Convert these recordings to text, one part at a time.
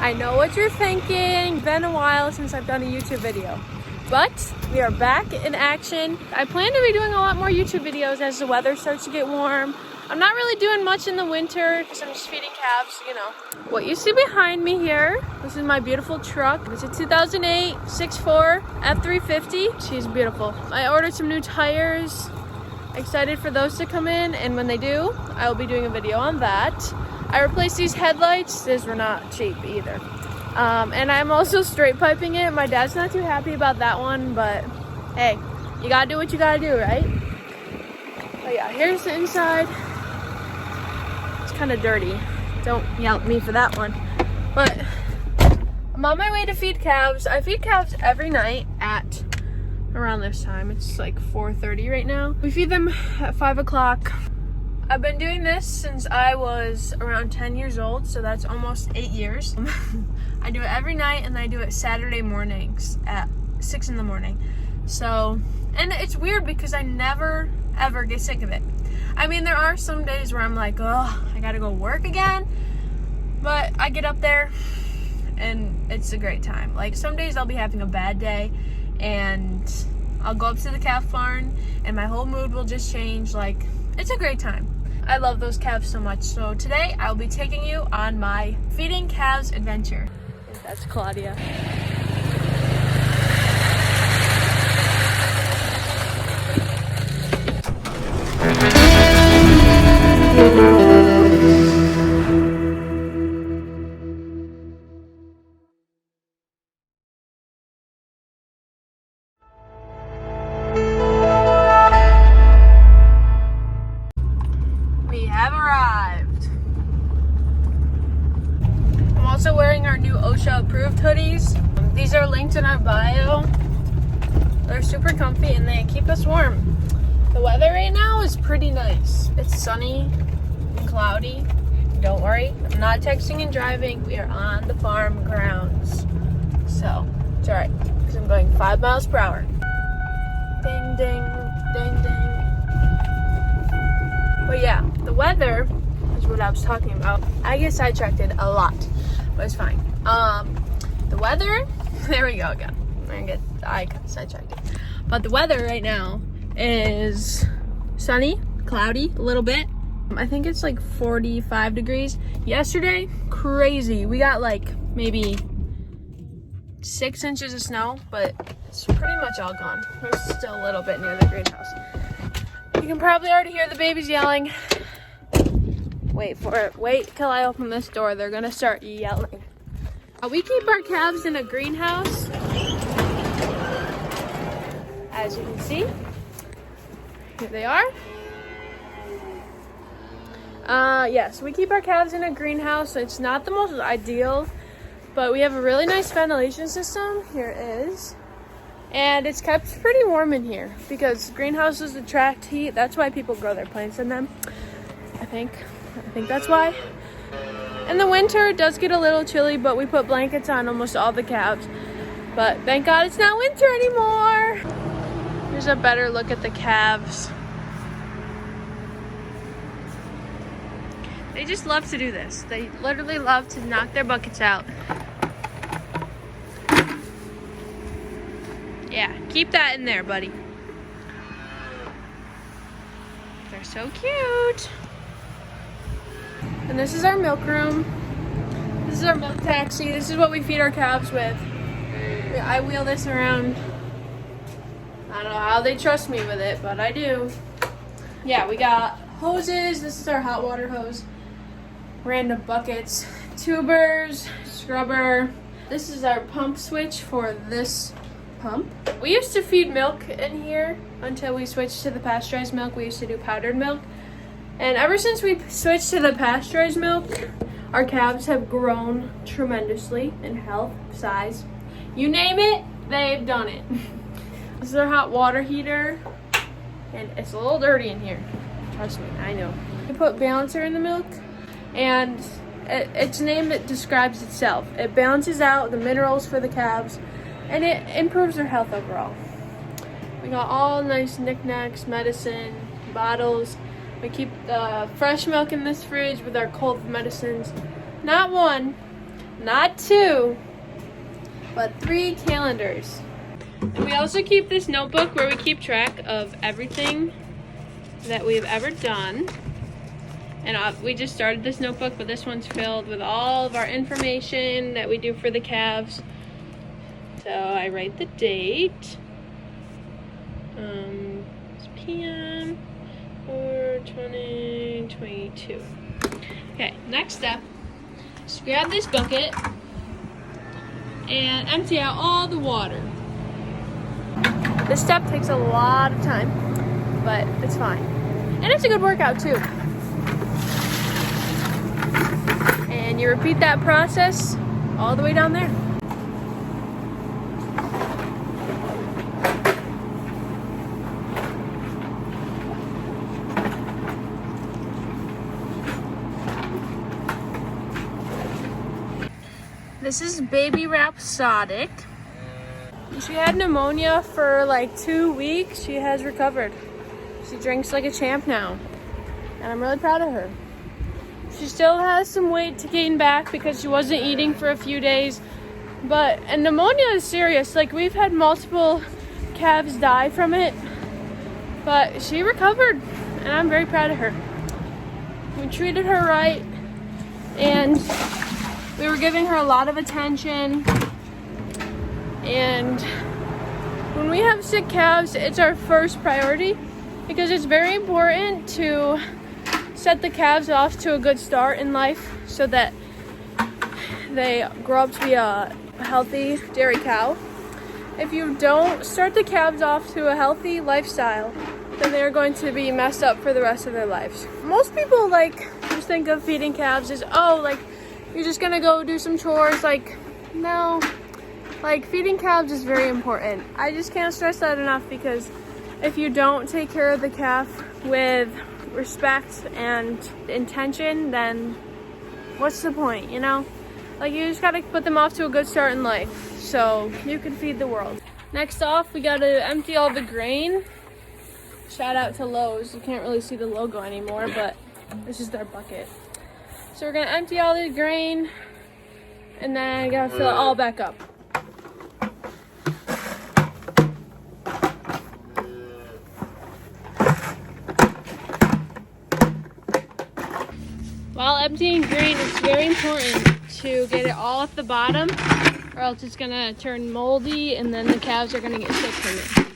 I know what you're thinking. Been a while since I've done a YouTube video, but we are back in action. I plan to be doing a lot more YouTube videos as the weather starts to get warm. I'm not really doing much in the winter because I'm just feeding calves, you know. What you see behind me here, this is my beautiful truck. It's a 2008 6.4 F350. She's beautiful. I ordered some new tires. Excited for those to come in, and when they do, I will be doing a video on that. I replaced these headlights. These were not cheap either. And I'm also straight piping it. My dad's not too happy about that one, but hey, you gotta do what you gotta do, right? But yeah, here's the inside. It's kind of dirty. Don't yell at me for that one. But I'm on my way to feed calves. I feed calves every night at around this time. It's like 4:30 right now. We feed them at 5 o'clock. I've been doing this since I was around 10 years old, so that's almost 8 years. I do it every night, and I do it Saturday mornings at 6 in the morning. So, and it's weird because I never ever get sick of it. I mean, there are some days where I'm like, oh, I gotta go work again, but I get up there and it's a great time. Like, some days I'll be having a bad day and I'll go up to the calf barn and my whole mood will just change. Like, it's a great time. I love those calves so much. So today I'll be taking you on my feeding calves adventure. And that's Claudia. Also wearing our new OSHA approved hoodies. These are linked in our bio. They're super comfy and they keep us warm. The weather right now is pretty nice. It's sunny and cloudy. Don't worry, I'm not texting and driving. We are on the farm grounds. So it's alright because I'm going 5 miles per hour. Ding, ding, ding, ding. But yeah, the weather is what I was talking about. I get sidetracked a lot. But it's fine. The weather, there we go again. I got sidetracked. But the weather right now is sunny, cloudy a little bit. I think it's like 45 degrees. Yesterday, crazy. We got like maybe 6 inches of snow, but it's pretty much all gone. There's still a little bit near the greenhouse. You can probably already hear the babies yelling. Wait for it. Wait till I open this door. They're gonna start yelling. We keep our calves in a greenhouse. As you can see, here they are. Yes, we keep our calves in a greenhouse. It's not the most ideal, but we have a really nice ventilation system. Here it is. And it's kept pretty warm in here because greenhouses attract heat. That's why people grow their plants in them, I think that's why. In the winter, it does get a little chilly, but we put blankets on almost all the calves. But thank God it's not winter anymore. Here's a better look at the calves. They just love to do this. They literally love to knock their buckets out. Yeah, keep that in there, buddy. They're so cute. And this is our milk room. This is our milk taxi. This is what we feed our calves with. I wheel this around. I don't know how they trust me with it, but I do. Yeah, we got hoses. This is our hot water hose. Random buckets. Tubers, scrubber. This is our pump switch for this pump. We used to feed milk in here until we switched to the pasteurized milk. We used to do powdered milk. And ever since we switched to the pasteurized milk, our calves have grown tremendously in health, size. You name it, they've done it. This is our hot water heater, and it's a little dirty in here. Trust me, I know. We put balancer in the milk, and its name that describes itself. It balances out the minerals for the calves, and it improves their health overall. We got all nice knickknacks, medicine, bottles. We keep the fresh milk in this fridge with our cold medicines. Not one, Not 2, but 3 calendars. And we also keep this notebook where we keep track of everything that we've ever done. And we just started this notebook, but this one's filled with all of our information that we do for the calves. So I write the date. It's PM or 2022. Okay, next step. Just grab this bucket and empty out all the water. This step takes a lot of time, but it's fine. And it's a good workout too. And you repeat that process all the way down there. This is baby rhapsodic. She had pneumonia for like 2 weeks. She has recovered. She drinks like a champ now. And I'm really proud of her. She still has some weight to gain back because she wasn't eating for a few days. And pneumonia is serious. Like, we've had multiple calves die from it. But she recovered, and I'm very proud of her. We treated her right, and we were giving her a lot of attention. And when we have sick calves, it's our first priority because it's very important to set the calves off to a good start in life so that they grow up to be a healthy dairy cow. If you don't start the calves off to a healthy lifestyle, then they're going to be messed up for the rest of their lives. Most people just think of feeding calves as, you're just gonna go do some chores. No. Feeding calves is very important. I just can't stress that enough because if you don't take care of the calf with respect and intention, then what's the point, you know? You just gotta put them off to a good start in life so you can feed the world. Next off, we gotta empty all the grain. Shout out to Lowe's. You can't really see the logo anymore, but this is their bucket. So we're gonna empty all the grain and then I gotta fill it all back up. While emptying grain, it's very important to get it all at the bottom or else it's gonna turn moldy and then the calves are gonna get sick from it.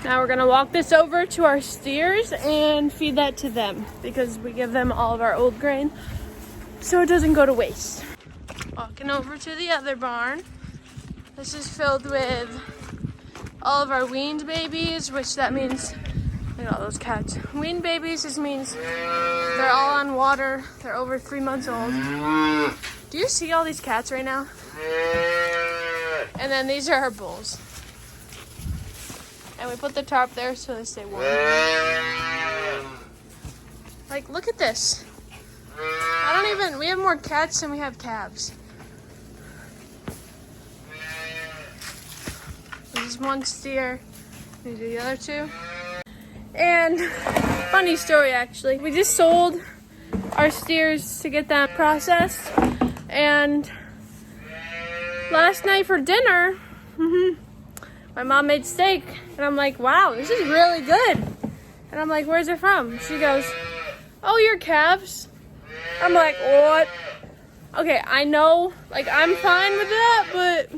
Now we're gonna walk this over to our steers and feed that to them because we give them all of our old grain so it doesn't go to waste. Walking over to the other barn. This is filled with all of our weaned babies, which that means, those cats. Weaned babies just means they're all on water. They're over 3 months old. Do you see all these cats right now? And then these are our bulls. And we put the tarp there so they stay warm. Look at this. We have more cats than we have calves. This is one steer. These are the other 2. And funny story actually. We just sold our steers to get them processed. And last night for dinner, my mom made steak. And I'm like, wow, this is really good. And I'm like, where's it from? She goes, oh, your calves. I'm like, what? Okay, I know, I'm fine with that, but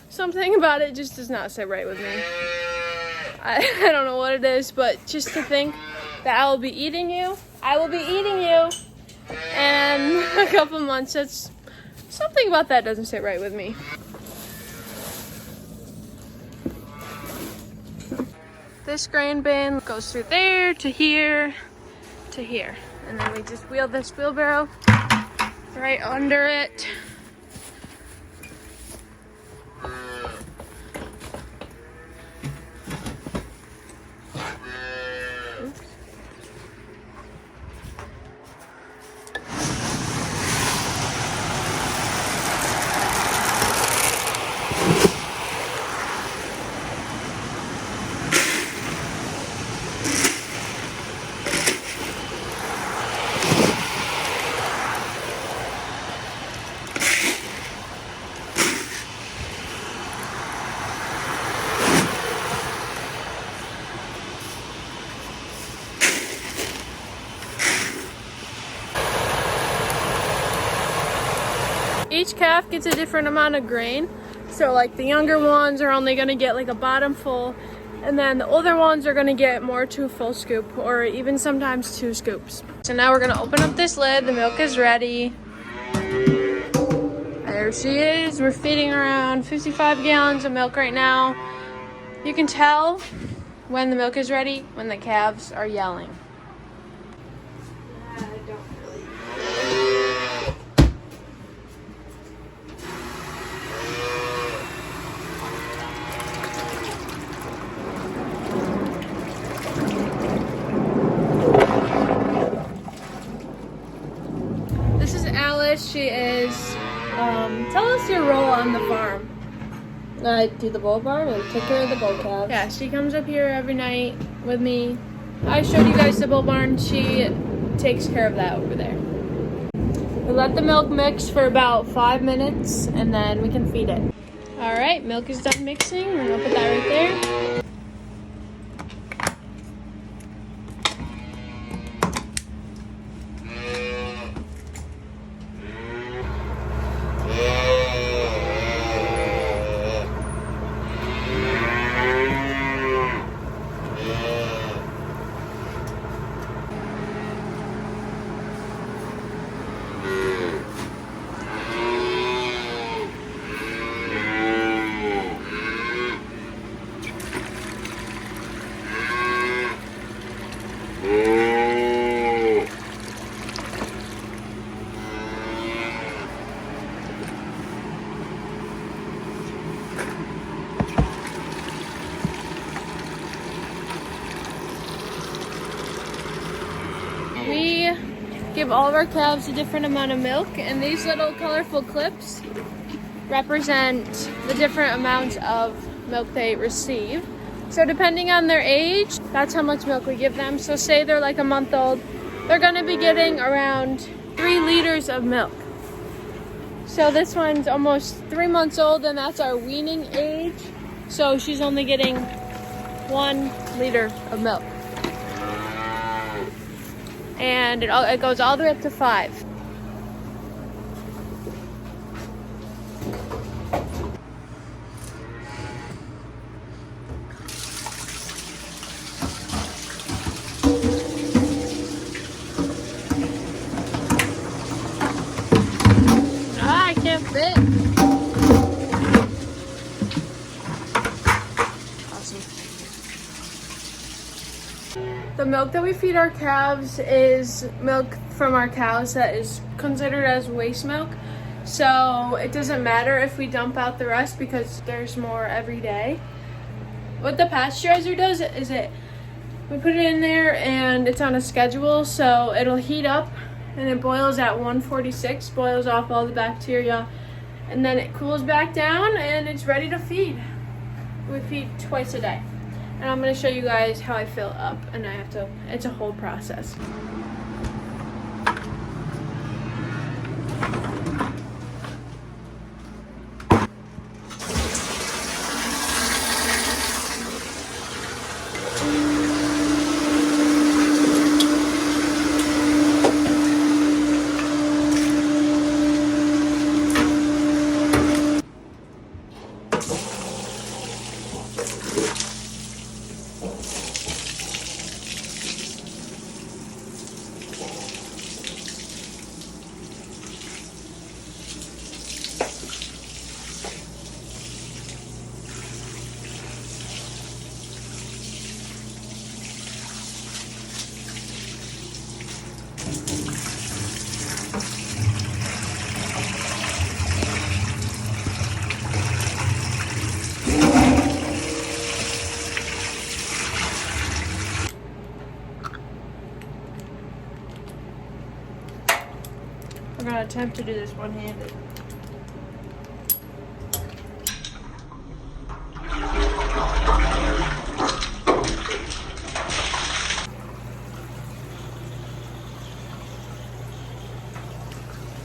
something about it just does not sit right with me. I don't know what it is, but just to think that I will be eating you, and a couple months, it's something about that doesn't sit right with me. This grain bin goes through there to here to here. And then we just wheel this wheelbarrow right under it. Oops. each calf gets a different amount of grain. So like the younger ones are only gonna get like a bottom full, and then the older ones are gonna get more 2 full scoop, or even sometimes 2 scoops. So now we're gonna open up this lid. The milk is ready. There she is. We're feeding around 55 gallons of milk right now. You can tell when the milk is ready when the calves are yelling. This is Alice. She is, tell us your role on the farm. I do the bull barn and take care of the bull calves. Yeah, she comes up here every night with me. I showed you guys the bull barn. She takes care of that over there. We let the milk mix for about 5 minutes and then we can feed it. All right, milk is done mixing. We're gonna put that right there. We give all of our calves a different amount of milk, and these little colorful clips represent the different amounts of milk they receive. So depending on their age, that's how much milk we give them. So say they're like a month old, they're gonna be getting around 3 liters of milk. So this one's almost 3 months old, and that's our weaning age. So she's only getting 1 liter of milk. And it goes all the way up to 5. I can't fit. Awesome. The milk that we feed our calves is milk from our cows that is considered as waste milk. So it doesn't matter if we dump out the rest because there's more every day. What the pasteurizer does is we put it in there and it's on a schedule, so it'll heat up and it boils at 146, boils off all the bacteria, and then it cools back down and it's ready to feed. We feed twice a day. And I'm going to show you guys how I fill up, and it's a whole process. We're going to attempt to do this one-handed.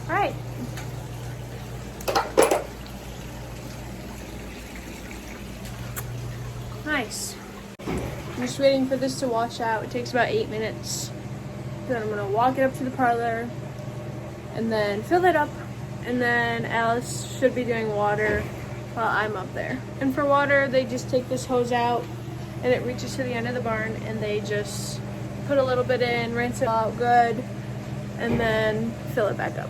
All right. Nice. I'm just waiting for this to wash out. It takes about 8 minutes. Then I'm going to walk it up to the parlor and then fill it up and then Alice should be doing water while I'm up there. And for water, they just take this hose out and it reaches to the end of the barn, and they just put a little bit in, rinse it out good, and then fill it back up.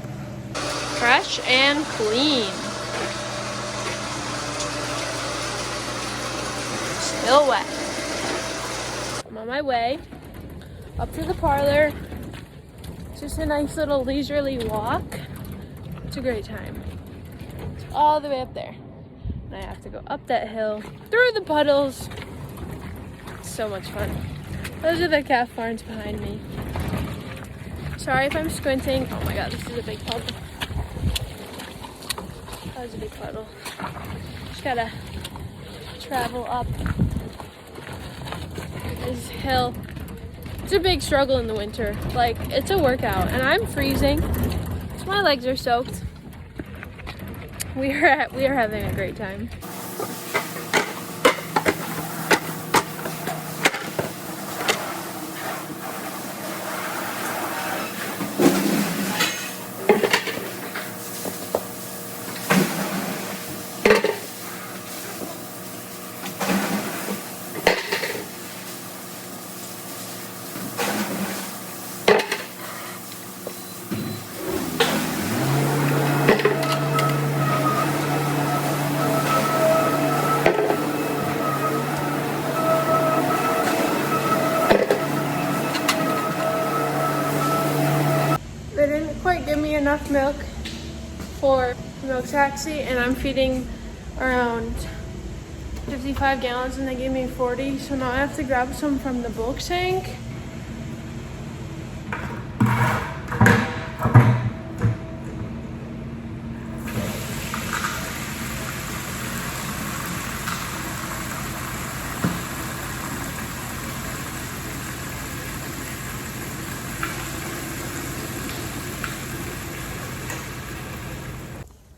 Fresh and clean. Still wet. I'm on my way up to the parlor. It's just a nice little leisurely walk. It's a great time. It's all the way up there. And I have to go up that hill, through the puddles. It's so much fun. Those are the calf barns behind me. Sorry if I'm squinting. Oh my god, this is a big puddle. That was a big puddle. Just gotta travel up this hill. It's a big struggle in the winter. Like, it's a workout, and I'm freezing, so my legs are soaked. We are having a great time. They didn't quite give me enough milk for the milk taxi, and I'm feeding around 55 gallons and they gave me 40, so now I have to grab some from the bulk tank.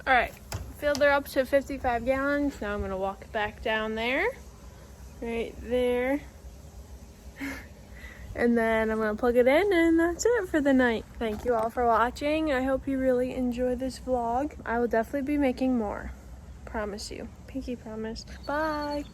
All right, filled her up to 55 gallons. Now I'm gonna walk back down there, right there. And then I'm gonna plug it in, and that's it for the night. Thank you all for watching. I hope you really enjoy this vlog. I will definitely be making more. Promise you. Pinky promise. Bye.